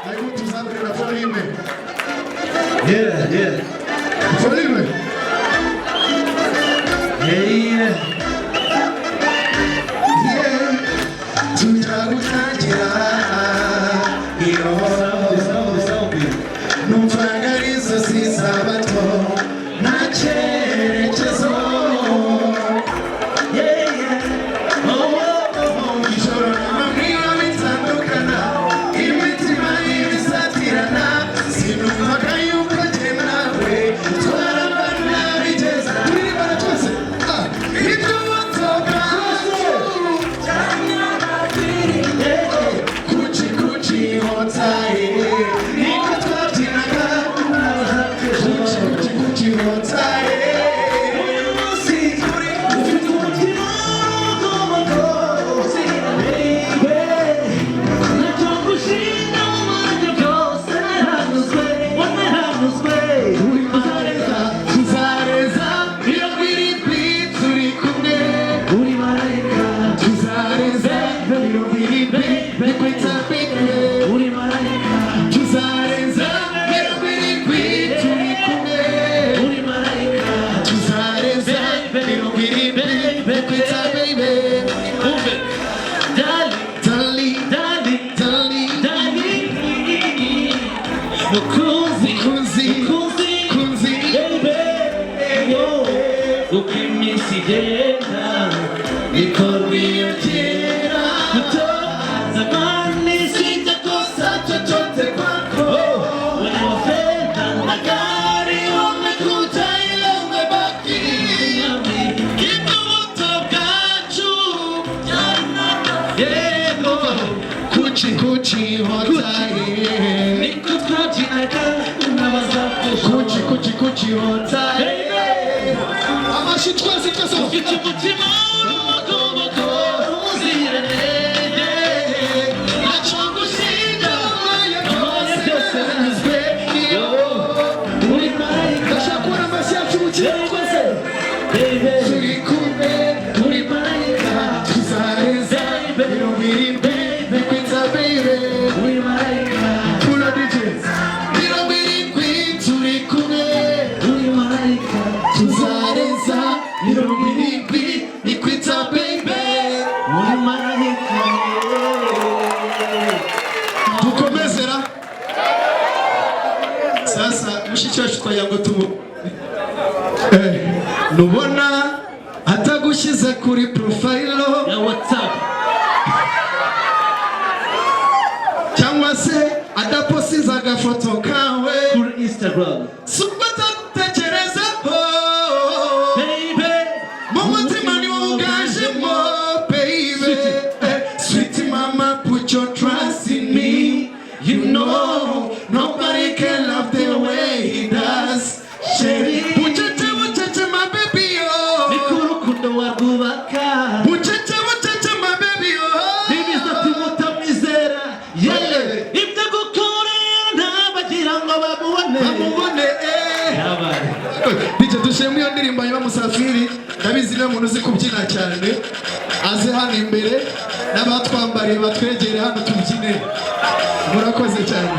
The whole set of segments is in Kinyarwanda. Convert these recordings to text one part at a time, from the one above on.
Hebu tuzame na folime. Yeah. Folime. Yeah. Tutakutangira. Numvangarizo sisabato. Nacherechezo. Kuchi hotai. Amashitwa sikaso. Kuchimutima. Nubona atagushize kuri profile ya WhatsApp cyangwa se adaposiza agafoto kawe kuri Instagram subata tekereza baby mumutima ni ugaje mo baby sweet mama put your trust in me you know nobody can love the way he does Sherry dushemwe iyo ndirimbo ya Musafiri ndabizi na muntu uzi kubyina cyane aze hano imbere n'abatwambariye batwegere hano tubyine murakoze cyane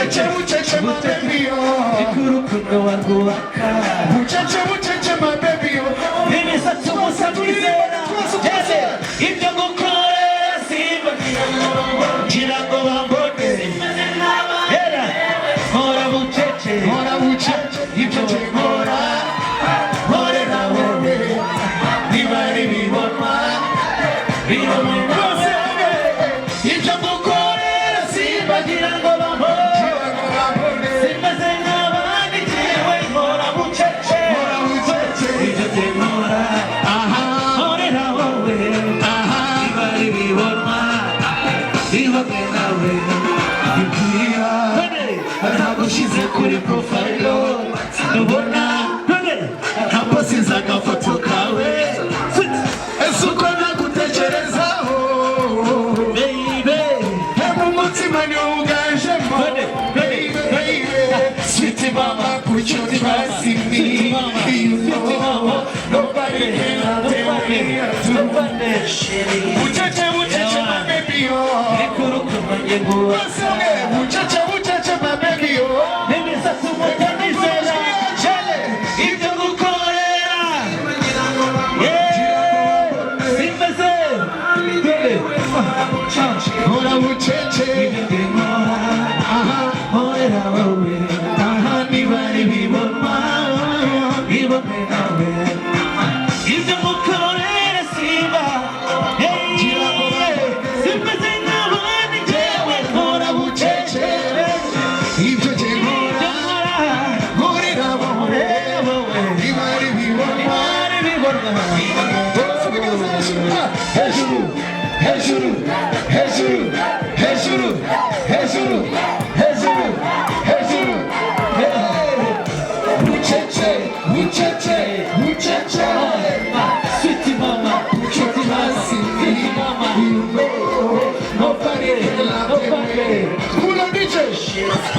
Muchacha my baby muchacha my baby mimi sasa musabizera ibyo gukora simba kirango bambone era hora bucece ibyo gukora hora na wowe nibari bibona your trust in me. You know, nobody can love the way I do. Muchacha, muchacha, my baby, oh. Muchacha, muchacha, my baby, oh. Ora muchacha, nibari biboma, biboma. Ibyo mukorera simba, simba zinabandi jewe ora muchacha. Ibyo jengora, gorira bowe, nibari biboma, biboma. Hejuru, hejuru, hejuru, hejuru, hejuru, hejuru, hejuru. Muchacha, muchacha, muchacha. Sweet mama, sweet mama, you know, nobody can love you. Kula DJ,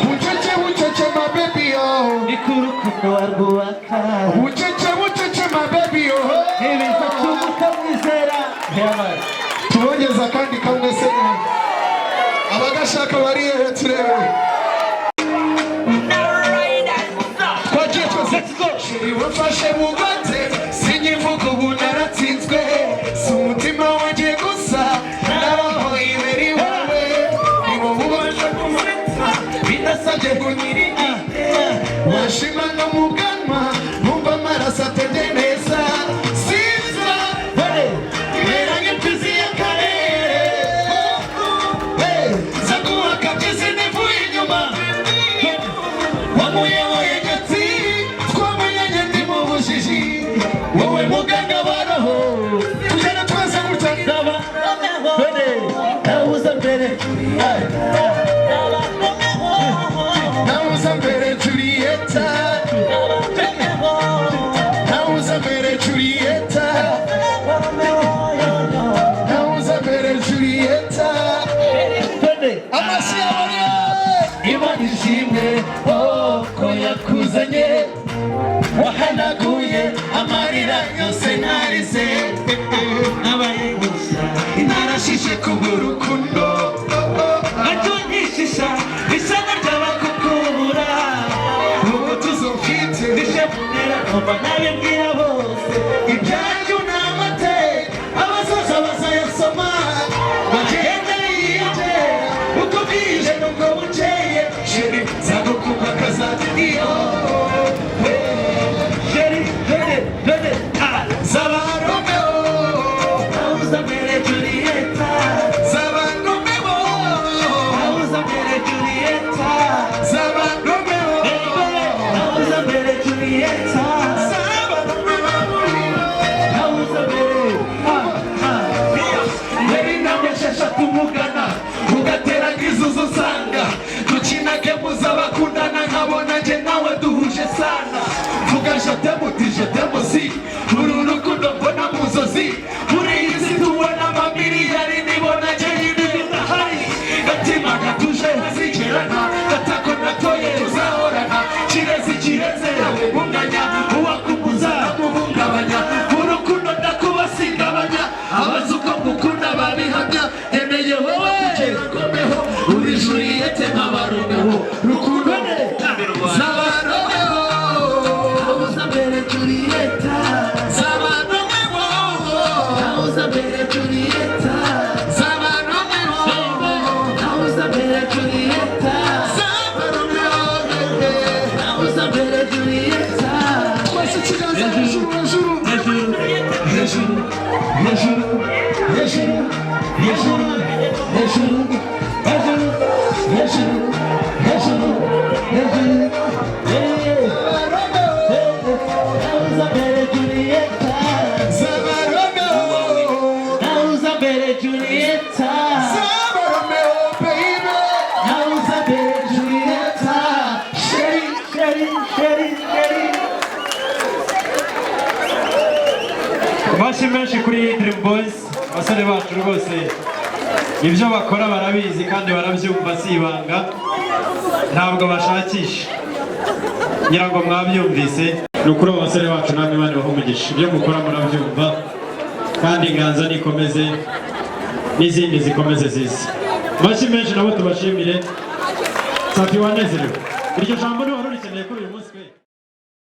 muchacha, muchacha, my baby, oh. Muchacha, muchacha, my baby, oh. Tubongeza kandi kamwe se abagashaka bari hehe turebe twagiye twese let's go shiri wafashe mugate sinyivuga ubu naratsinzwe si umutima wanjye gusa naho iberi wowe ni wowe ubasha kumureka bidasabye kunyirigi washima no mu bwanwa numva amaraso atende neza wowe muganga baraho tujana twese gutanga nawuza mbere nawuza mbere Julieta nawuza mbere Julieta nawuza mbere Julieta amashyi abari Imana ishimwe ko yakuzanye wahanaguye amarira yose narize nabaye gusa narashishe kuburukundo atonyishisha isana ry'abakukubura ubu tuzofite ndishebunera kuva nabibwira bose ibyanyu n'amate abasaza bazayasoma bagenda yiyete uko bwije nubwo bukeye sheri zagukumakaza iyo menshi kuri Dream Boys abasore bacu rwose ibyo bakora barabizi kandi barabyumva si ibanga ntabwo bashakisha ngira ngo mwabyumvise ni ukuri abasore bacu namwe Imana ibahe umugisha ibyo mukora murabyumva kandi inganza nikomeze n'izindi zikomeze zize amashyi menshi nabo tubashimire Safi wanezerewe iryo jambo